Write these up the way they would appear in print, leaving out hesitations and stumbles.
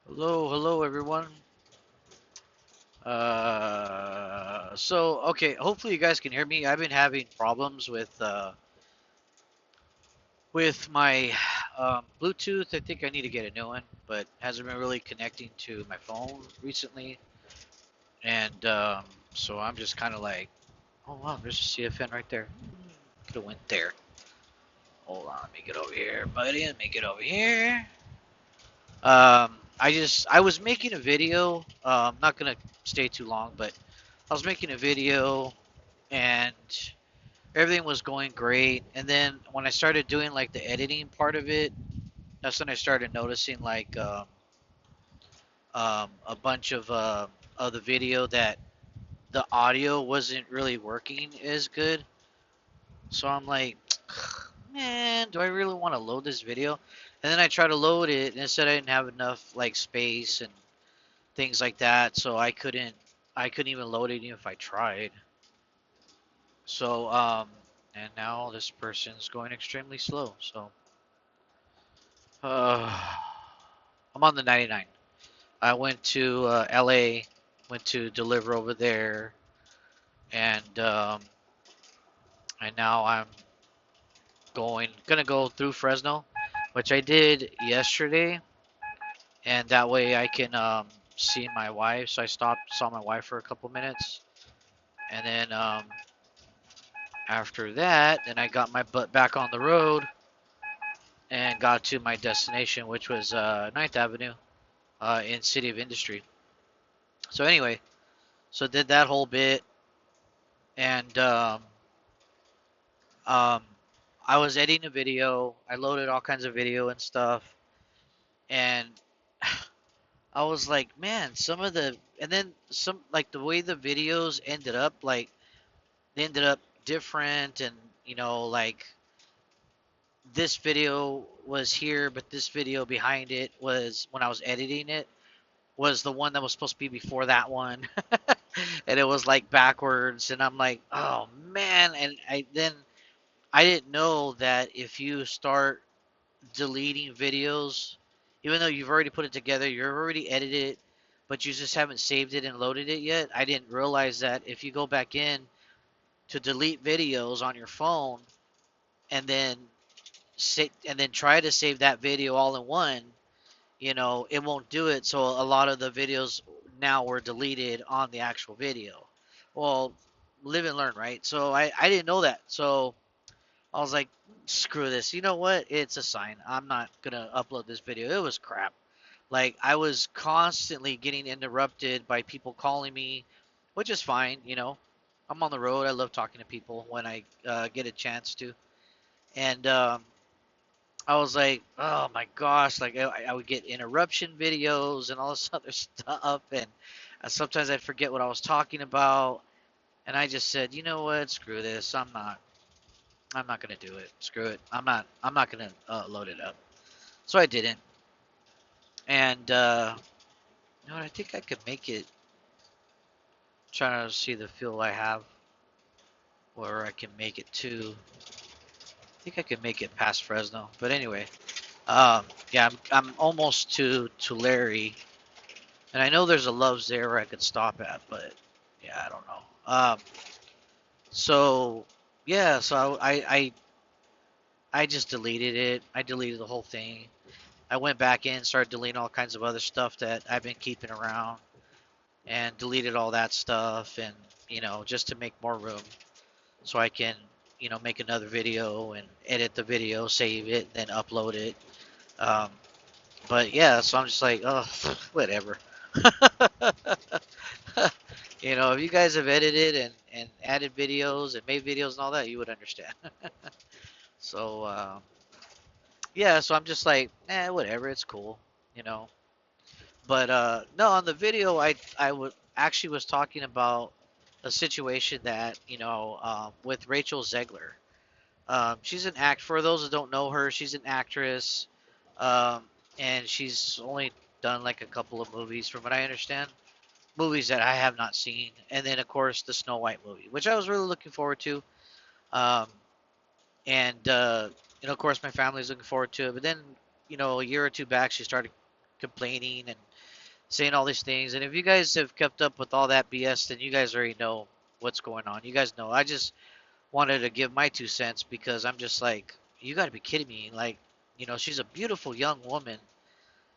Hello everyone. Okay, hopefully you guys can hear me. I've been having problems with my Bluetooth. I think I need to get a new one, but hasn't been really connecting to my phone recently, and so I'm just kind of like, oh wow, there's a CFN right there. Could have went there. Hold on, let me get over here, buddy. Let me get over here. I was making a video. I'm not gonna stay too long, but I was making a video and everything was going great. And then when I started doing like the editing part of it, that's when I started noticing like a bunch of the video that the audio wasn't really working as good. So I'm like, man, do I really want to load this video? And then I try to load it, and it said I didn't have enough like space and things like that, so I couldn't even load it even if I tried. So and now this person's going extremely slow. So uh, I'm on the 99. I went to LA, went to deliver over there, and now I'm gonna go through Fresno, which I did yesterday, and that way I can see my wife. So I stopped, saw my wife for a couple minutes, and then after that, then I got my butt back on the road and got to my destination, which was 9th Avenue in City of Industry. So anyway, so did that whole bit, and um, I was editing a video. I loaded all kinds of video and stuff, and I was like, man, and then some, like the way the videos ended up, like they ended up different, and like this video was here, but this video behind it was when I was editing it was the one that was supposed to be before that one. And it was like backwards, and I'm like, oh man. And I didn't know that if you start deleting videos, even though you've already put it together, you've already edited it, but you just haven't saved it and loaded it yet. I didn't realize that if you go back in to delete videos on your phone and then try to save that video all in one, it won't do it. So a lot of the videos now were deleted on the actual video. Well, live and learn, right? So I didn't know that. So I was like, screw this. You know what? It's a sign. I'm not gonna upload this video. It was crap. Like I was constantly getting interrupted by people calling me, which is fine. I'm on the road. I love talking to people when I get a chance to. And I was like, oh my gosh, like I would get interruption videos and all this other stuff, and sometimes I'd forget what I was talking about, and I just said, you know what, screw this, I'm not gonna do it, screw it, I'm not gonna load it up, so I didn't, and I think I could make it. Trying to see the fuel I have, where I can make it to. I think I can make it past Fresno, but anyway, yeah, I'm almost to Larry. And I know there's a Love's there where I could stop at, but yeah, I don't know. So yeah, so I just deleted it. I deleted the whole thing. I went back in, started deleting all kinds of other stuff that I've been keeping around, and deleted all that stuff, and just to make more room so I can make another video and edit the video, save it, then upload it. Um, but yeah, so I'm just like, oh, whatever. If you guys have edited and added videos and made videos and all that, you would understand. So, yeah, so I'm just like, whatever, it's cool, you know. But no, on the video, I would actually was talking about a situation that with Rachel Zegler. She's an act. For those that don't know her, she's an actress, um, and she's only done like a couple of movies, from what I understand. Movies that I have not seen, and then of course the Snow White movie, which I was really looking forward to. Um, and of course my family's looking forward to it. But then a year or two back, she started complaining and saying all these things. And if you guys have kept up with all that BS, then you guys already know what's going on. You guys know. I just wanted to give my 2 cents because I'm just like, you got to be kidding me. Like, she's a beautiful young woman.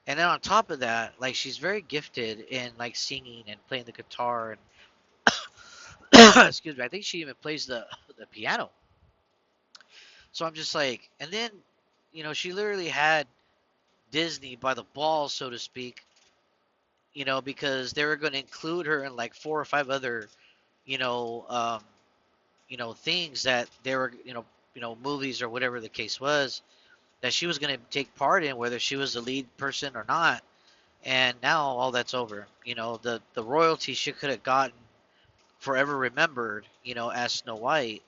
And then on top of that, like she's very gifted in like singing and playing the guitar and excuse me, I think she even plays the piano. So I'm just like, and then, she literally had Disney by the balls, so to speak, because they were going to include her in like four or five other, you know, um, things that they were, movies or whatever the case was that she was going to take part in, whether she was the lead person or not. And now all that's over. The royalty she could have gotten forever remembered, as Snow White.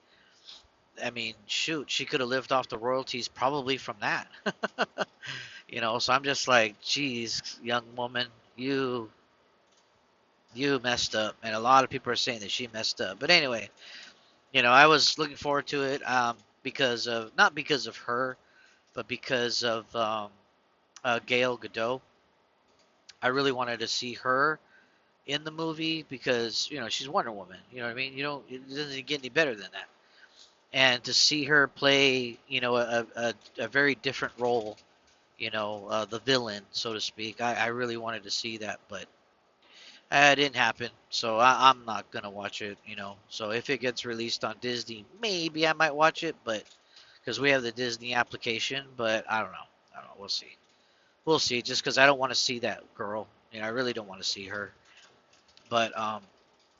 I mean, shoot, she could have lived off the royalties probably from that. So I'm just like, geez, young woman, you messed up, and a lot of people are saying that she messed up. But anyway, I was looking forward to it because of not because of her, but because of Gail Godot. I really wanted to see her in the movie because she's Wonder Woman. You know what I mean? It doesn't get any better than that. And to see her play, a very different role, the villain, so to speak. I really wanted to see that, but it didn't happen. So I'm not gonna watch it. So if it gets released on Disney, maybe I might watch it, but because we have the Disney application, but I don't know. I don't know. We'll see. We'll see. Just because I don't want to see that girl. I really don't want to see her. But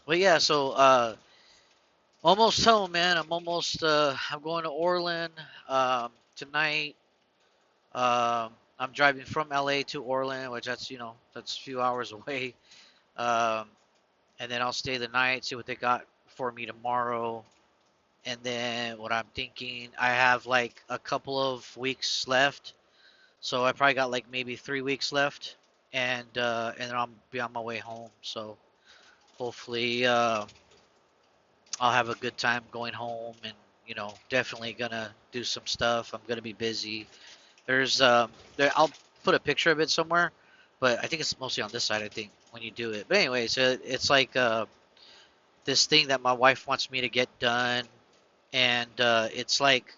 yeah. So almost home, man. I'm going to Orland tonight. I'm driving from LA to Orland, which that's a few hours away. Um, and then I'll stay the night, see what they got for me tomorrow. And then what I'm thinking, I have like a couple of weeks left, so I probably got like maybe 3 weeks left, and then I'll be on my way home. So hopefully, I'll have a good time going home, and definitely gonna do some stuff. I'm gonna be busy. I'll put a picture of it somewhere, but I think it's mostly on this side. I think when you do it. But anyway, so it's like this thing that my wife wants me to get done, and it's like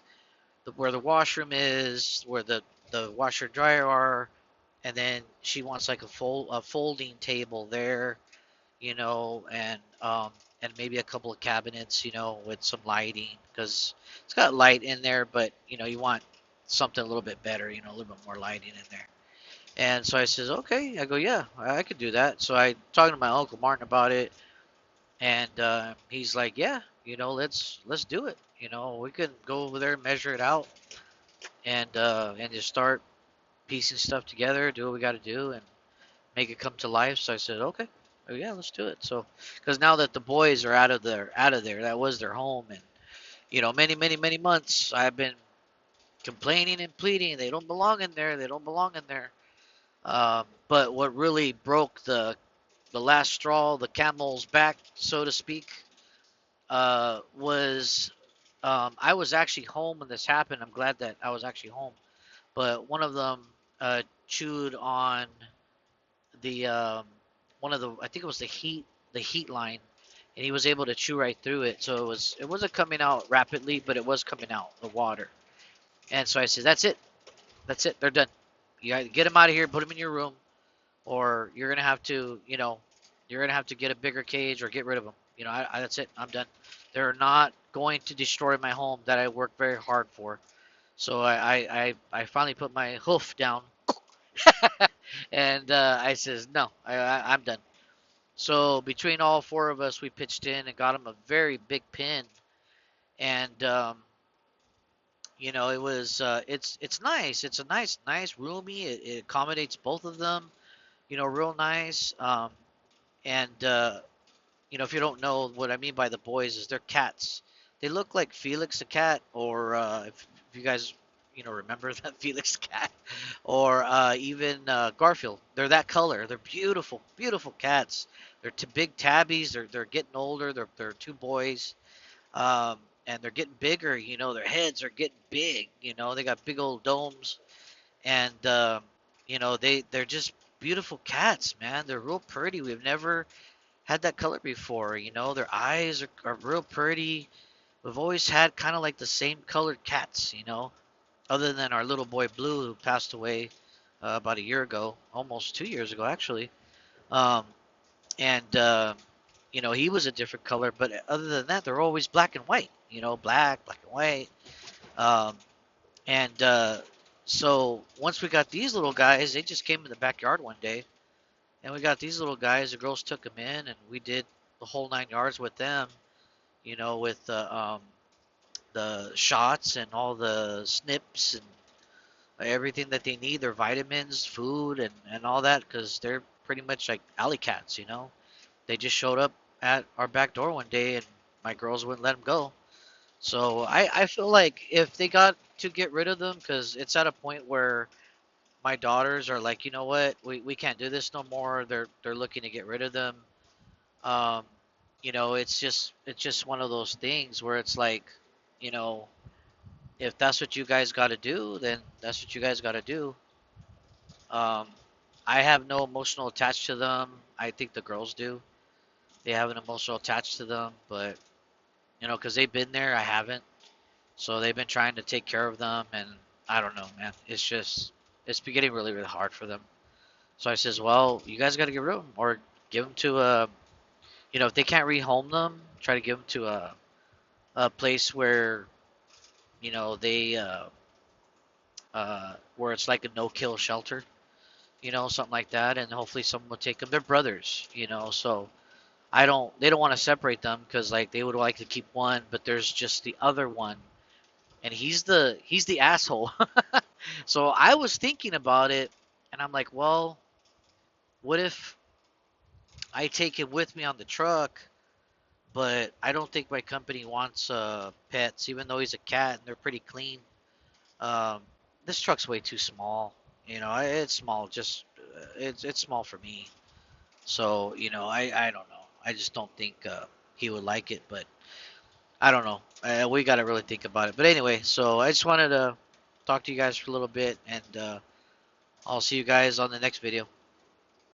where the washroom is, where the washer dryer are, and then she wants like a folding table there, and maybe a couple of cabinets, with some lighting because it's got light in there, but you want something a little bit better, a little bit more lighting in there. And so I says, okay. I go, yeah, I could do that. So I talking to my uncle Martin about it, and he's like, yeah, let's do it. We can go over there, measure it out, and just start piecing stuff together, do what we got to do, and make it come to life. So I said, okay, oh, yeah, let's do it. So because now that the boys are out of there, that was their home, and many many many months I've been complaining and pleading they don't belong in there, they don't belong in there. But what really broke the last straw, the camel's back, so to speak, was I was actually home when this happened. I'm glad that I was actually home. But one of them chewed on the one of the I think it was the heat line, and he was able to chew right through it. So it wasn't coming out rapidly, but it was coming out the water. And so I said, that's it, they're done. You either get them out of here, put them in your room, or you're gonna have to get a bigger cage or get rid of them. That's it. I'm done. They're not going to destroy my home that I worked very hard for. So I finally put my hoof down, and I says no, I'm done. So between all four of us, we pitched in and got him a very big pin, and it's nice. It's a nice roomy. It accommodates both of them. Real nice. And if you don't know what I mean by the boys, is they're cats. They look like Felix the cat, or if you guys remember that Felix the cat, or even Garfield. They're that color. They're beautiful, beautiful cats. They're big tabbies. They're getting older. They're two boys, um, and they're getting bigger. Their heads are getting big. They got big old domes, and they're just beautiful cats, man. They're real pretty. We've never had that color before. You know, their eyes are real pretty. We've always had kind of like the same colored cats, you know, other than our little boy Blue who passed away about a year ago, almost 2 years ago actually. Um, and you know, he was a different color, but other than that, they're always black and white. You know, black and white. Um, and so once we got these little guys, they just came in the backyard one day, and we got these little guys. The girls took them in, and we did the whole 9 yards with them. You know, with the shots and all the snips and everything that they need, their vitamins, food, and all that, because they're pretty much like alley cats, you know. They just showed up at our back door one day, and my girls wouldn't let them go. So I feel like if they got to get rid of them, because it's at a point where my daughters are like, you know what, we can't do this no more. They're looking to get rid of them. Um, you know, it's just one of those things where it's like, you know, if that's what you guys got to do, then that's what you guys got to do. Um, I have no emotional attached to them. I think the girls do. They have an emotional attached to them, but you know, because they've been there, I haven't. So they've been trying to take care of them, and I don't know, man. It's been getting really, really hard for them. So I says, well, you guys got to get rid of them, or give them to a, you know, if they can't rehome them, try to give them to a place where, you know, they where it's like a no-kill shelter, you know, something like that, and hopefully someone will take them. They're brothers, you know, so they don't want to separate them because like they would like to keep one, but there's just the other one, and he's the asshole. So I was thinking about it, and I'm like, well, what if I take him with me on the truck, but I don't think my company wants pets, even though he's a cat and they're pretty clean. Um, this truck's way too small. You know, it's small. Just it's small for me. So you know, I don't know. I just don't think he would like it, but I don't know. We got to really think about it. But anyway, so I just wanted to talk to you guys for a little bit, and I'll see you guys on the next video.